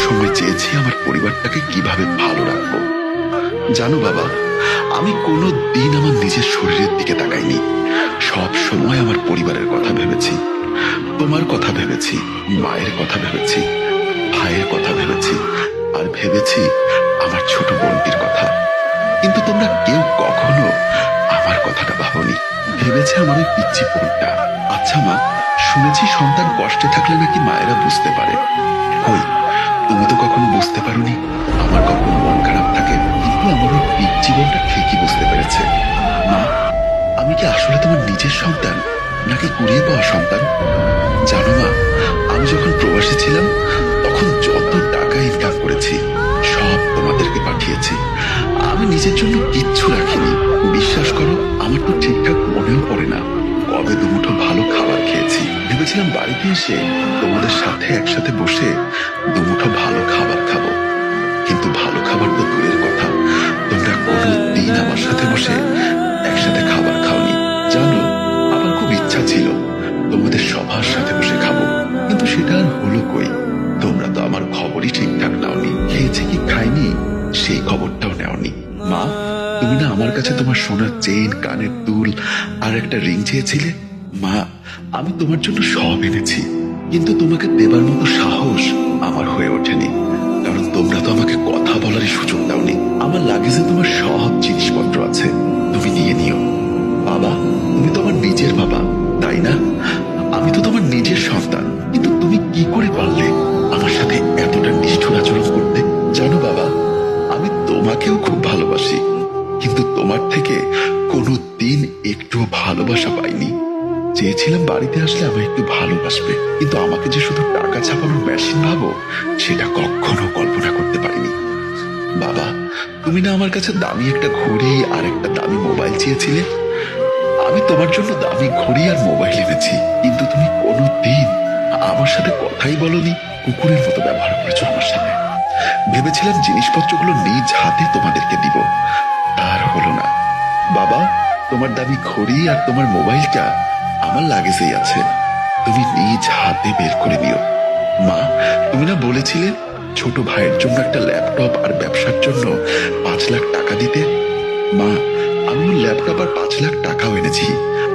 সময় চেয়েছি আমার পরিবারটাকে কিভাবে ভালো রাখবো। জানো বাবা, আমি কোনো দিন আমার নিজের শরীরের দিকে তাকাইনি। সব সময় আমার পরিবারের কথা ভেবেছি, তোমার কথা ভেবেছি, মায়ের কথা ভেবেছি, ভাইয়ের কথা ভেবেছি, আর ভেবেছি আমার ছোট বোনটির কথা। কিন্তু তোমরা কেউ কখনো আমার কথাটা ভাবনি। ভেবেছে আমার ওই পিচ্চি বোনটা। আচ্ছা মা, শুনেছি সন্তান কষ্টে থাকলে নাকি মায়েরা বুঝতে পারে। কই, তুমি তো কখনো বুঝতে পারোনি আমার কখন মন খারাপ থাকে। কিন্তু আমার ওই পিচ্চি বোনটা ঠিকই বুঝতে পেরেছে। মা, আমি কি আসলে তোমার নিজের সন্তান নাকি কুড়িয়ে পাওয়া সন্তান? জানো মা, আমি যখন প্রবাসী ছিলাম তখন যত টাকা ইনকাম করেছি সব তোমাদেরকে পাঠিয়েছি। আমি নিজের জন্য কিচ্ছু রাখিনি। বিশ্বাস করো, আমার তো ঠিকঠাক মনেও পড়ে না কবে দুমুঠো ভালো খাবার খেয়েছি। ভেবেছিলাম বাড়িতে এসে তোমাদের সাথে একসাথে বসে দুমুঠো ভালো খাবার খাবো, কিন্তু ভালো খাবার তো দূরের কথা, তোমরা কোনো দিন আমার সাথে বসে একসাথে খাবার খাওনি। জানো, আমার খুব ইচ্ছা ছিল তোমাদের সবার সাথে বসে খাবো, কিন্তু সেটা আর হলো কই। তোমরা তো আমার খবরই ঠিকঠাক নাওনি। খেয়েছে কি খাইনি সেই খবরটাও নেওনি। মা, তুমি না আমার কাছে তোমার সোনার চেন, কানের দুল আর একটা রিং চেয়েছিলে। মা, আমি তোমার জন্য সব এনেছি, কিন্তু তোমাকে দেবার মতো সাহস আমার হয়ে ওঠেনি, কারণ তোমরা তো আমাকে কথা বলারই সুযোগ দাওনি। আমার লাগেজে তোমার সব জিনিসপত্র আছে, তুমি নিয়ে নিও। বাবা, তুমি তো আমার নিজের বাবা, তাই না? আমি তো তোমার নিজের সন্তান, কিন্তু তুমি কি করে পারলে আমার সাথে এতটা নিষ্ঠুর আচরণ করতে? জানো বাবা, আমি তোমাকেও খুব ভালোবাসি, কিন্তু তোমার থেকে কোনো দিন একটুও ভালোবাসা পাইনি। চেয়েছিলাম বাড়িতে আসলে আমায় একটু ভালোবাসবে, কিন্তু আমাকে যে শুধু টাকা ছাপানোর মেশিন ভাবো সেটা কখনো কল্পনা করতে পারিনি। বাবা, তুমি না আমার কাছে দামি একটা ঘড়ি আর একটা দামি মোবাইল চেয়েছিলে। আমি তোমার জন্য দামি ঘড়ি আর মোবাইল এনেছি, কিন্তু তুমি কোনো দিন আমার সাথে কথাই বলনি। কুকুরের মতো ব্যবহার করেছো আমার সাথে। ভেবেছিলাম জিনিসপত্রগুলো নিজ হাতে তোমাদেরকে দিব, তার হলো না। বাবা, তোমার দামি ঘড়ি আর তোমার মোবাইলটা আমার লাগেজেই আছে, তুমি নিজ হাতে বের করে নিও। মা, তুমি না বলেছিলে ছোট ভাইয়ের জন্য একটা ল্যাপটপ আর ব্যবসার জন্য 5 লাখ টাকা দিতে। মা, আমি ওর ল্যাপটপ আর 5 লাখ টাকাও এনেছি,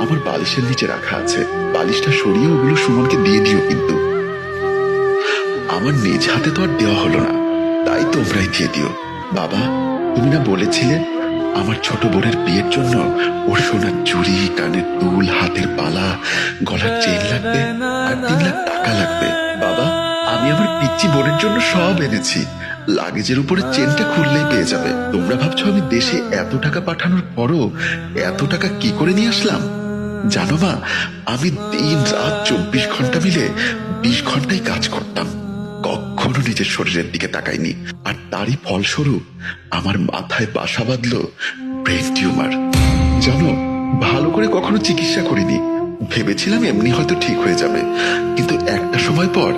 আমার বালিশের নিচে রাখা আছে। বালিশটা সরিয়ে ওগুলো সুমনকে দিয়ে দিও। কিন্তু আমার নিজ হাতে তো আর দেওয়া হলো না, তাই তোমরাই দিয়ে দিও। বাবা, তুমি না বলেছিলে আমার ছোট বোনের বিয়ের জন্য ওর সোনার চুড়ি, কানের দুল, হাতের বালা, গলার চেন লাগবে আর 3 লাখ টাকা লাগবে। বাবা, আমি আমার পিচ্চি বোনের জন্য সব এনেছি, লাগেজের উপরে চেনটা খুললেই পেয়ে যাবে। তোমরা ভাবছো আমি দেশে এত টাকা পাঠানোর পরও এত টাকা কি করে নিয়ে আসলাম? জানো মা, আমি দিন রাত 24 ঘন্টা মিলে 20 ঘন্টাই কাজ করতাম, কখনো নিজের শরীরের দিকে তাকাইনি। আর তারই ফলস্বরূপ আমার মাথায় বাসা বাঁধলো ব্রেন টিউমার। জানো, ভালো করে কখনো চিকিৎসা করিনি, ভেবেছিলাম এমনি হয়তো ঠিক হয়ে যাবে, কিন্তু একটা সময় পর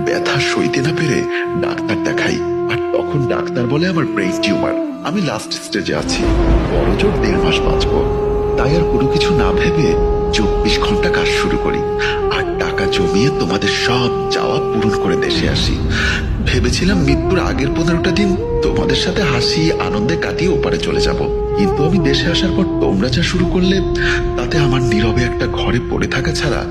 ব্যথা সইতে না পেরে ডাক্তার দেখাই, আর তখন ডাক্তার বলে আমার ব্রেন টিউমার। আমি লাস্ট স্টেজে আছি, বড় জোর 1.5 মাস বাঁচবো। তাই আর কোনো কিছু না ভেবে 24 ঘন্টা কাজ শুরু করি, আর টাকা জমিয়ে তোমাদের সব চাওয়া পূরণ করে দেশে আসি। ভেবেছিলাম মৃত্যুর আগের 15টা দিন তোমাদের সাথে হাসি আনন্দে কাটিয়ে ওপারে চলে যাব, কিন্তু আমি দেশে আসার পর তোমরা যা শুরু করলে তাতে আমার নীরবে একটা ঘরে পড়ে থাকা ছাড়া